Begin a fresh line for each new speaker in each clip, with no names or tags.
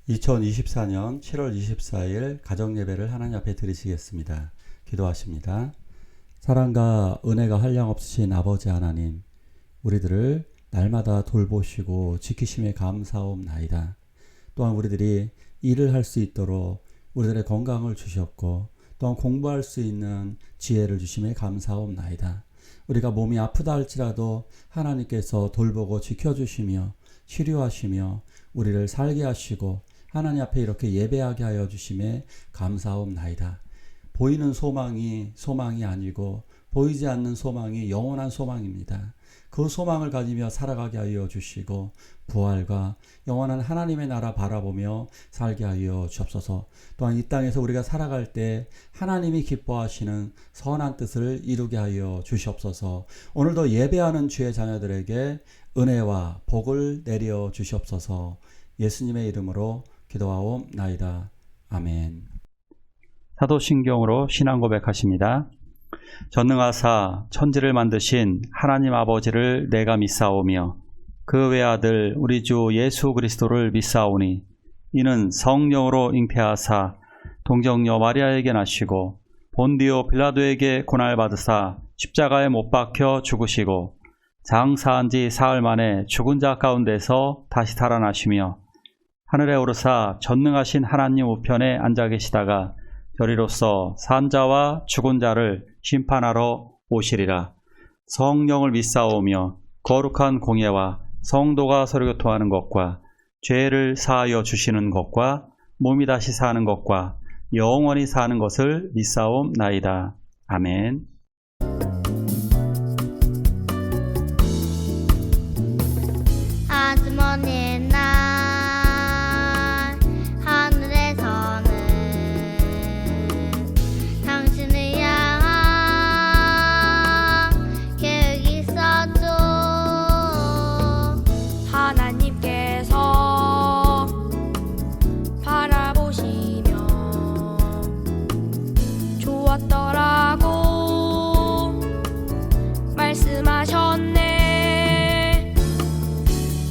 2024년 7월 24일 가정예배를 하나님 앞에 드리시겠습니다. 기도하십니다. 사랑과 은혜가 한량없으신 아버지 하나님, 우리들을 날마다 돌보시고 지키심에 감사옵나이다. 또한 우리들이 일을 할 수 있도록 우리들의 건강을 주셨고, 또한 공부할 수 있는 지혜를 주심에 감사옵나이다. 우리가 몸이 아프다 할지라도 하나님께서 돌보고 지켜주시며 치료하시며 우리를 살게 하시고 하나님 앞에 이렇게 예배하게 하여 주심에 감사옵나이다. 보이는 소망이 아니고 보이지 않는 소망이 영원한 소망입니다. 그 소망을 가지며 살아가게 하여 주시고 부활과 영원한 하나님의 나라 바라보며 살게 하여 주옵소서. 또한 이 땅에서 우리가 살아갈 때 하나님이 기뻐하시는 선한 뜻을 이루게 하여 주시옵소서. 오늘도 예배하는 주의 자녀들에게 은혜와 복을 내려 주시옵소서. 예수님의 이름으로 기도하옵나이다. 아멘.
사도신경으로 신앙 고백하십니다. 전능하사 천지를 만드신 하나님 아버지를 내가 믿사오며 그 외아들 우리 주 예수 그리스도를 믿사오니 이는 성령으로 잉태하사 동정녀 마리아에게 나시고 본디오 빌라도에게 고난을 받으사 십자가에 못 박혀 죽으시고 장사한 지 사흘 만에 죽은 자 가운데서 다시 살아나시며 하늘에 오르사 전능하신 하나님 우편에 앉아 계시다가 저리로서 산 자와 죽은 자를 심판하러 오시리라. 성령을 믿사오며 거룩한 공예와 성도가 서로 교통하는 것과 죄를 사하여 주시는 것과 몸이 다시 사는 것과 영원히 사는 것을 믿사옵나이다. 아멘.
아주머니의 날 하늘에서는 당신을 향한 계획이 있었죠.
하나님께서 바라보시며 좋았더라고 말씀하셨네.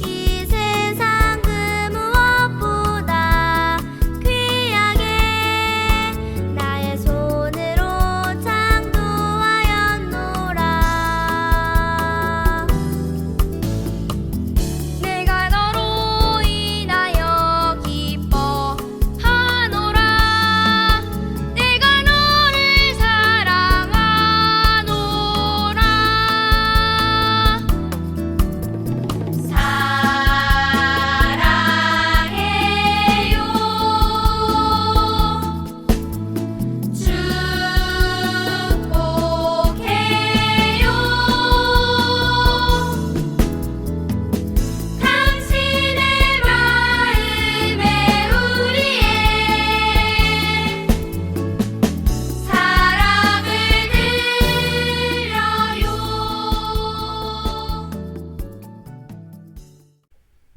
이 세상 그 무엇보다 귀하게 나의 손으로 창조하였노라.
내가 너로 인하여 기뻐하노라. 내가 너를 사랑하노라. 사랑해요. 축복해요. 당신의 마음에 우리의 사랑을 드려요.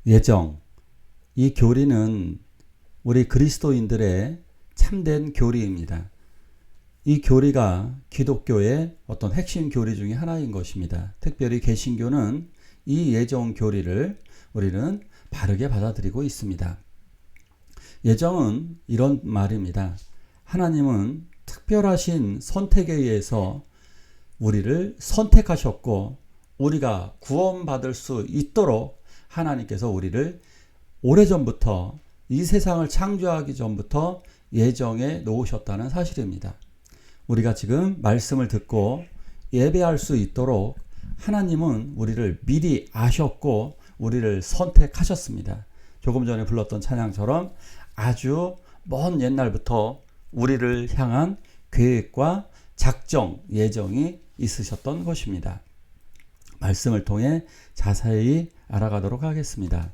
예정. 이 교리는 우리 그리스도인들의 참된 교리입니다. 이 교리가 기독교의 어떤 핵심 교리 중에 하나인 것입니다. 특별히 개신교는 이 예정 교리를 우리는 바르게 받아들이고 있습니다. 예정은 이런 말입니다. 하나님은 특별하신 선택에 의해서 우리를 선택하셨고 우리가 구원받을 수 있도록 하나님께서 우리를 오래전부터 이 세상을 창조하기 전부터 예정해 놓으셨다는 사실입니다. 우리가 지금 말씀을 듣고 예배할 수 있도록 하나님은 우리를 미리 아셨고 우리를 선택하셨습니다. 조금 전에 불렀던 찬양처럼 아주 먼 옛날부터 우리를 향한 계획과 작정, 예정이 있으셨던 것입니다. 말씀을 통해 자세히 알아가도록 하겠습니다.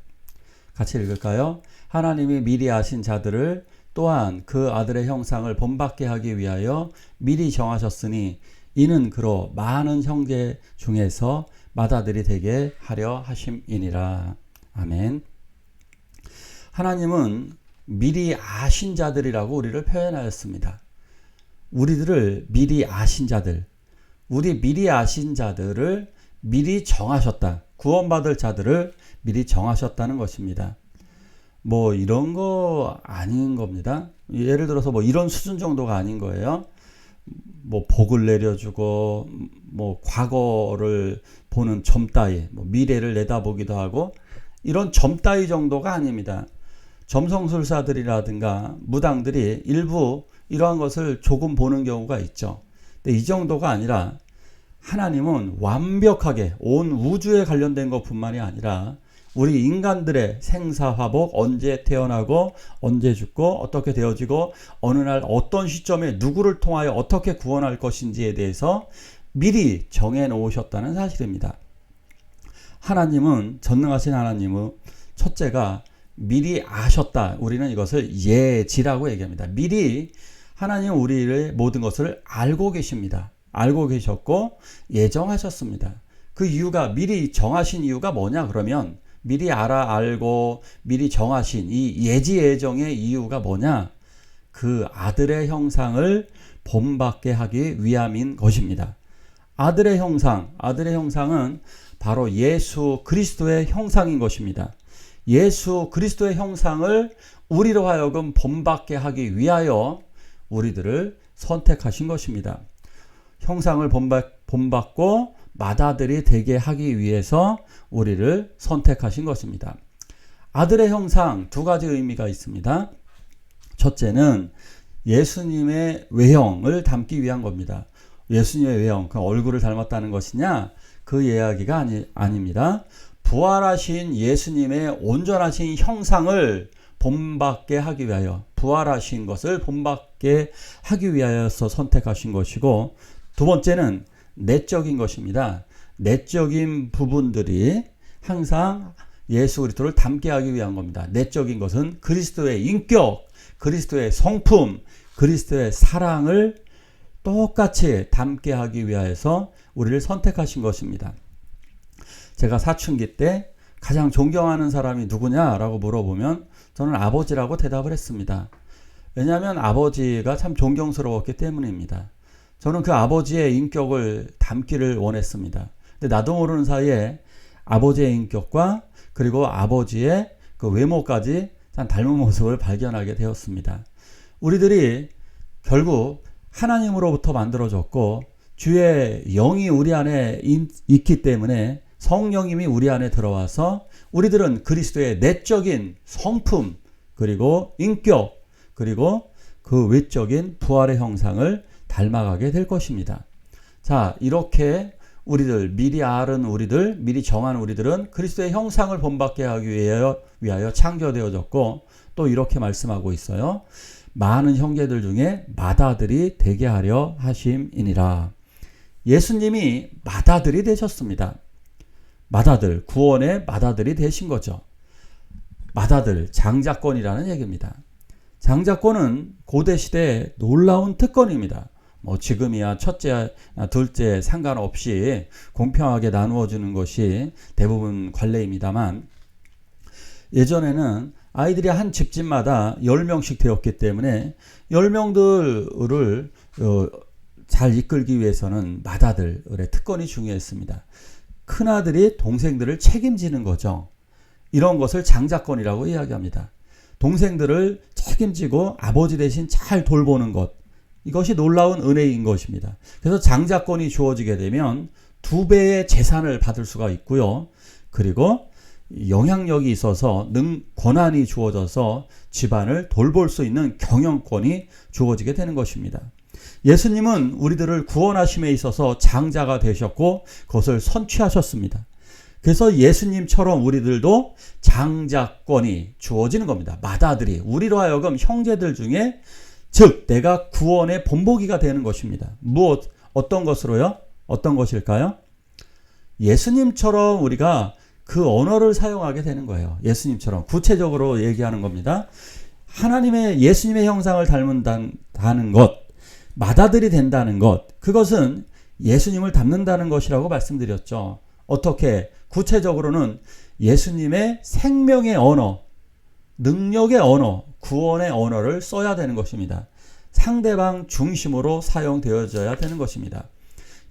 같이 읽을까요? 하나님이 미리 아신 자들을 또한 그 아들의 형상을 본받게 하기 위하여 미리 정하셨으니 이는 그로 많은 형제 중에서 맏아들이 되게 하려 하심이니라. 아멘. 하나님은 미리 아신 자들이라고 우리를 표현하였습니다. 우리들을 미리 아신 자들, 우리 미리 아신 자들을 미리 정하셨다. 구원받을 자들을 미리 정하셨다는 것입니다. 뭐 이런 거 아닌 겁니다. 예를 들어서 뭐 이런 수준 정도가 아닌 거예요. 뭐 복을 내려주고 뭐 과거를 보는 점 따위, 뭐 미래를 내다보기도 하고 이런 점 따위 정도가 아닙니다. 점성술사들이라든가 무당들이 일부 이러한 것을 조금 보는 경우가 있죠. 근데 이 정도가 아니라 하나님은 완벽하게 온 우주에 관련된 것뿐만이 아니라 우리 인간들의 생사화복, 언제 태어나고 언제 죽고 어떻게 되어지고 어느 날 어떤 시점에 누구를 통하여 어떻게 구원할 것인지에 대해서 미리 정해 놓으셨다는 사실입니다. 하나님은, 전능하신 하나님은 첫째가 미리 아셨다. 우리는 이것을 예지라고 얘기합니다. 미리 하나님은 우리의 모든 것을 알고 계십니다. 알고 계셨고 예정하셨습니다. 그 이유가, 미리 정하신 이유가 뭐냐 그러면, 미리 알고 미리 정하신 이 예지 예정의 이유가 뭐냐? 그 아들의 형상을 본받게 하기 위함인 것입니다. 아들의 형상은 바로 예수 그리스도의 형상인 것입니다. 예수 그리스도의 형상을 우리로 하여금 본받게 하기 위하여 우리들을 선택하신 것입니다. 형상을 본받고 맏아들이 되게 하기 위해서 우리를 선택하신 것입니다. 아들의 형상, 두 가지 의미가 있습니다. 첫째는 예수님의 외형을 담기 위한 겁니다. 예수님의 외형, 그 얼굴을 닮았다는 것이냐? 그 이야기가 아닙니다. 부활하신 예수님의 온전하신 형상을 본받게 하기 위하여, 부활하신 것을 본받게 하기 위하여서 선택하신 것이고, 두 번째는 내적인 것입니다. 내적인 부분들이 항상 예수 그리스도를 닮게 하기 위한 겁니다. 내적인 것은 그리스도의 인격, 그리스도의 성품, 그리스도의 사랑을 똑같이 담게 하기 위하여서 우리를 선택하신 것입니다. 제가 사춘기 때 가장 존경하는 사람이 누구냐라고 물어보면 저는 아버지라고 대답을 했습니다. 왜냐하면 아버지가 참 존경스러웠기 때문입니다. 저는 그 아버지의 인격을 담기를 원했습니다. 근데 나도 모르는 사이에 아버지의 인격과 그리고 아버지의 그 외모까지 참 닮은 모습을 발견하게 되었습니다. 우리들이 결국 하나님으로부터 만들어졌고 주의 영이 우리 안에 있기 때문에, 성령님이 우리 안에 들어와서 우리들은 그리스도의 내적인 성품, 그리고 인격, 그리고 그 외적인 부활의 형상을 닮아가게 될 것입니다. 자, 이렇게 우리들, 미리 알은 우리들, 미리 정한 우리들은 그리스도의 형상을 본받게 하기 위하여 창조되어졌고, 또 이렇게 말씀하고 있어요. 많은 형제들 중에 맏아들이 되게 하려 하심이니라. 예수님이 맏아들이 되셨습니다. 맏아들, 구원의 맏아들이 되신 거죠. 맏아들, 장자권이라는 얘기입니다. 장자권은 고대시대의 놀라운 특권입니다. 뭐 지금이야 첫째, 둘째 상관없이 공평하게 나누어 주는 것이 대부분 관례입니다만, 예전에는 아이들이 한 집집마다 10명씩 되었기 때문에 10명들을 잘 이끌기 위해서는 맏아들의 특권이 중요했습니다. 큰아들이 동생들을 책임지는 거죠. 이런 것을 장자권이라고 이야기합니다. 동생들을 책임지고 아버지 대신 잘 돌보는 것, 이것이 놀라운 은혜인 것입니다. 그래서 장자권이 주어지게 되면 2배의 재산을 받을 수가 있고요. 그리고 영향력이 있어서 권한이 주어져서 집안을 돌볼 수 있는 경영권이 주어지게 되는 것입니다. 예수님은 우리들을 구원하심에 있어서 장자가 되셨고 그것을 선취하셨습니다. 그래서 예수님처럼 우리들도 장자권이 주어지는 겁니다. 맏아들이, 우리로 하여금 형제들 중에, 즉 내가 구원의 본보기가 되는 것입니다. 어떤 것으로요? 어떤 것일까요? 예수님처럼 우리가 그 언어를 사용하게 되는 거예요. 예수님처럼 구체적으로 얘기하는 겁니다. 예수님의 형상을 닮는다는 것, 맏아들이 된다는 것, 그것은 예수님을 닮는다는 것이라고 말씀드렸죠. 어떻게? 구체적으로는 예수님의 생명의 언어, 능력의 언어, 구원의 언어를 써야 되는 것입니다. 상대방 중심으로 사용되어져야 되는 것입니다.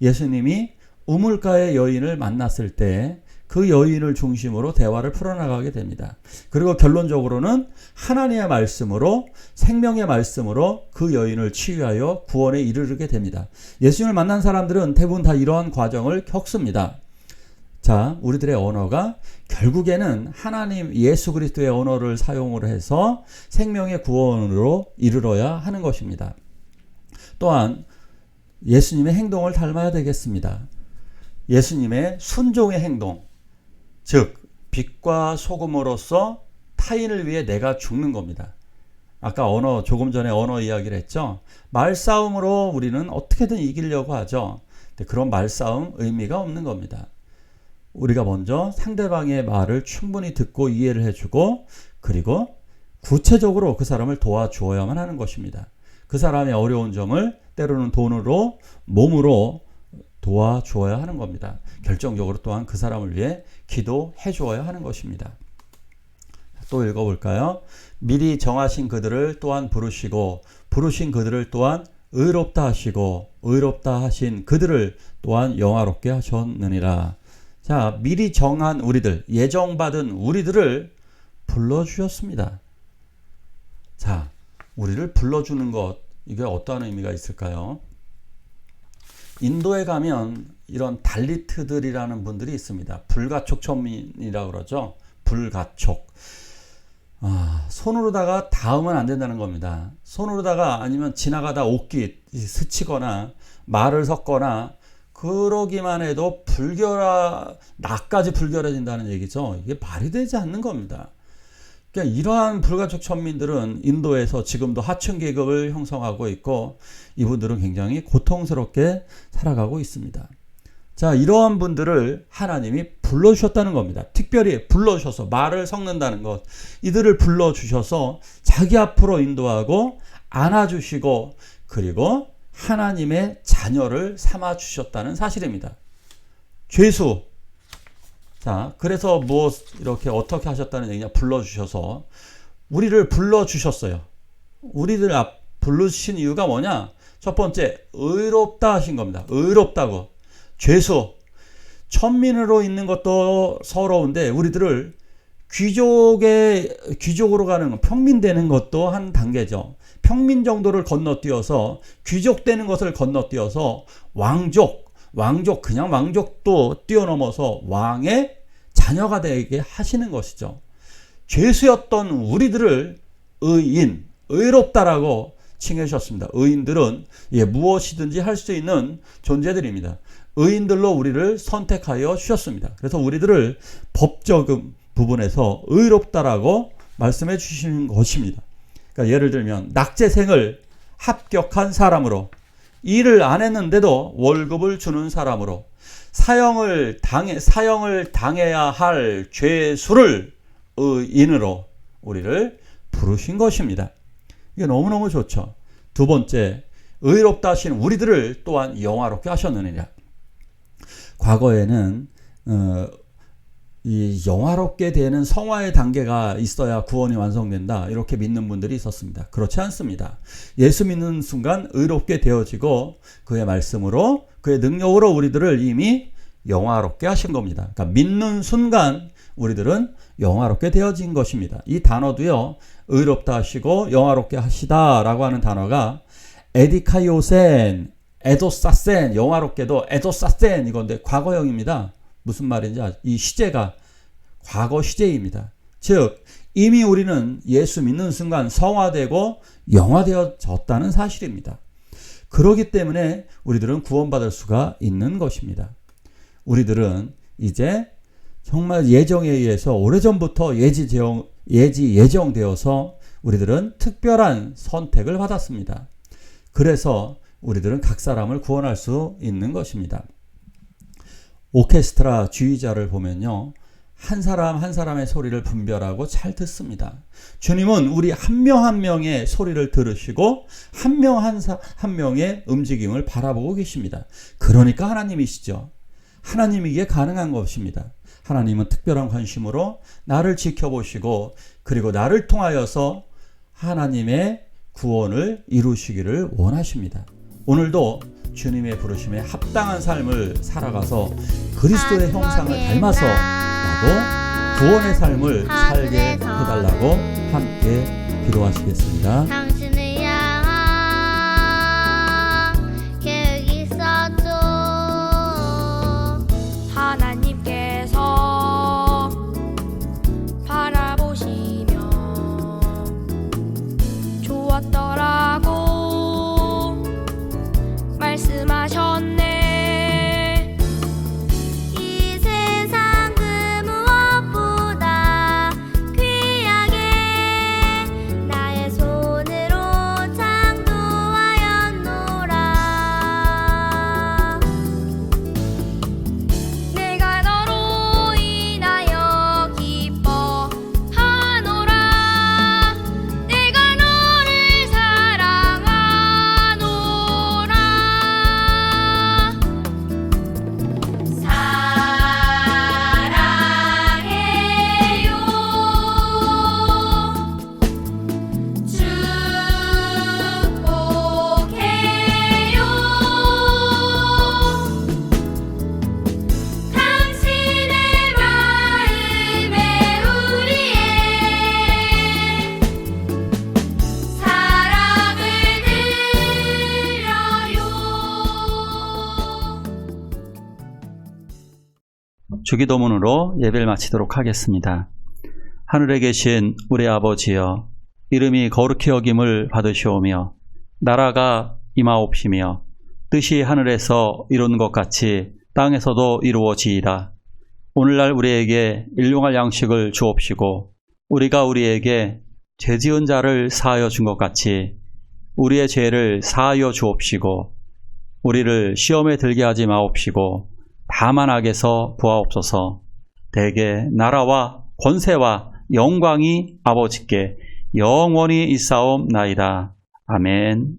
예수님이 우물가의 여인을 만났을 때 그 여인을 중심으로 대화를 풀어나가게 됩니다. 그리고 결론적으로는 하나님의 말씀으로, 생명의 말씀으로 그 여인을 치유하여 구원에 이르게 됩니다. 예수님을 만난 사람들은 대부분 다 이러한 과정을 겪습니다. 자, 우리들의 언어가 결국에는 하나님 예수 그리스도의 언어를 사용을 해서 생명의 구원으로 이르러야 하는 것입니다. 또한 예수님의 행동을 닮아야 되겠습니다. 예수님의 순종의 행동, 즉 빛과 소금으로서 타인을 위해 내가 죽는 겁니다. 아까 조금 전에 언어 이야기를 했죠. 말싸움으로 우리는 어떻게든 이기려고 하죠. 근데 그런 말싸움 의미가 없는 겁니다. 우리가 먼저 상대방의 말을 충분히 듣고 이해를 해주고, 그리고 구체적으로 그 사람을 도와주어야만 하는 것입니다. 그 사람의 어려운 점을 때로는 돈으로, 몸으로 도와주어야 하는 겁니다. 결정적으로 또한 그 사람을 위해 기도해 주어야 하는 것입니다. 또 읽어볼까요? 미리 정하신 그들을 또한 부르시고, 부르신 그들을 또한 의롭다 하시고, 의롭다 하신 그들을 또한 영화롭게 하셨느니라. 자, 미리 정한 우리들, 예정받은 우리들을 불러주셨습니다. 자, 우리를 불러주는 것, 이게 어떠한 의미가 있을까요? 인도에 가면 이런 달리트들이라는 분들이 있습니다. 불가촉 천민이라고 그러죠. 불가촉. 손으로다가 닿으면 안 된다는 겁니다. 손으로다가 아니면 지나가다 옷깃 스치거나 말을 섞거나 그러기만 해도 나까지 불결해진다는 얘기죠. 이게 말이 되지 않는 겁니다. 그러니까 이러한 불가촉 천민들은 인도에서 지금도 하층 계급을 형성하고 있고, 이분들은 굉장히 고통스럽게 살아가고 있습니다. 자, 이러한 분들을 하나님이 불러주셨다는 겁니다. 특별히 불러주셔서 말을 섞는다는 것, 이들을 불러주셔서 자기 앞으로 인도하고 안아주시고, 그리고 하나님의 자녀를 삼아주셨다는 사실입니다. 죄수. 자, 그래서 이렇게 어떻게 하셨다는 얘기냐? 불러주셔서 우리를 불러주셨어요. 우리들 부르신 이유가 뭐냐? 첫 번째, 의롭다 하신 겁니다. 의롭다고. 죄수, 천민으로 있는 것도 서러운데 우리들을 귀족으로 가는, 평민되는 것도 한 단계죠. 평민 정도를 건너뛰어서 귀족되는 것을 건너뛰어서 그냥 왕족도 뛰어넘어서 왕의 자녀가 되게 하시는 것이죠. 죄수였던 우리들을 의롭다라고 칭해 주셨습니다. 의인들은 무엇이든지 할 수 있는 존재들입니다. 의인들로 우리를 선택하여 주셨습니다. 그래서 우리들을 법적 부분에서 의롭다라고 말씀해 주시는 것입니다. 그러니까 예를 들면 낙제생을 합격한 사람으로, 일을 안 했는데도 월급을 주는 사람으로, 사형을 당해야 할 죄수를 의인으로 우리를 부르신 것입니다. 이게 너무너무 좋죠. 두 번째, 의롭다 하신 우리들을 또한 영화롭게 하셨느니라. 과거에는 이 영화롭게 되는 성화의 단계가 있어야 구원이 완성된다, 이렇게 믿는 분들이 있었습니다. 그렇지 않습니다. 예수 믿는 순간 의롭게 되어지고 그의 말씀으로, 그의 능력으로 우리들을 이미 영화롭게 하신 겁니다. 그러니까 믿는 순간 우리들은 영화롭게 되어진 것입니다. 이 단어도요, 의롭다 하시고 영화롭게 하시다라고 하는 단어가 에디카이오센, 에도사센, 영화롭게도 에도사센, 이건데 과거형입니다. 무슨 말인지 이 시제가 과거 시제입니다. 즉 이미 우리는 예수 믿는 순간 성화되고 영화되어졌다는 사실입니다. 그렇기 때문에 우리들은 구원받을 수가 있는 것입니다. 우리들은 이제 정말 예정에 의해서 오래전부터 예정되어서 우리들은 특별한 선택을 받았습니다. 그래서 우리들은 각 사람을 구원할 수 있는 것입니다. 오케스트라 지휘자를 보면요, 한 사람 한 사람의 소리를 분별하고 잘 듣습니다. 주님은 우리 한 명 한 명의 소리를 들으시고 한 명 한 명의 움직임을 바라보고 계십니다. 그러니까 하나님이시죠. 하나님이기에 가능한 것입니다. 하나님은 특별한 관심으로 나를 지켜보시고, 그리고 나를 통하여서 하나님의 구원을 이루시기를 원하십니다. 오늘도 주님의 부르심에 합당한 삶을 살아가서 그리스도의 형상을 닮아서 나도 구원의 삶을 살게 해달라고 함께 기도하시겠습니다.
당신을 향한 계획이 있었죠.
하나님께서 바라보시며 좋았더라고 말씀하셨네.
이 세상 그 무엇보다 귀하게 나의 손으로 창조하였노라.
내가 너로 인하여 기뻐하노라. 내가 너를 사랑하노라. 사랑해요. 축복해요. 당신의 마음에 우리의 사랑을 드려요.
주기도문으로 예배를 마치도록 하겠습니다. 하늘에 계신 우리 아버지여, 이름이 거룩히 여김을 받으시오며 나라가 임하옵시며 뜻이 하늘에서 이루는 것 같이 땅에서도 이루어지이다. 오늘날 우리에게 일용할 양식을 주옵시고 우리가 우리에게 죄지은 자를 사하여 준 것 같이 우리의 죄를 사하여 주옵시고 우리를 시험에 들게 하지 마옵시고 다만 악에서 구하옵소서. 대개 나라와 권세와 영광이 아버지께 영원히 있사옵나이다. 아멘.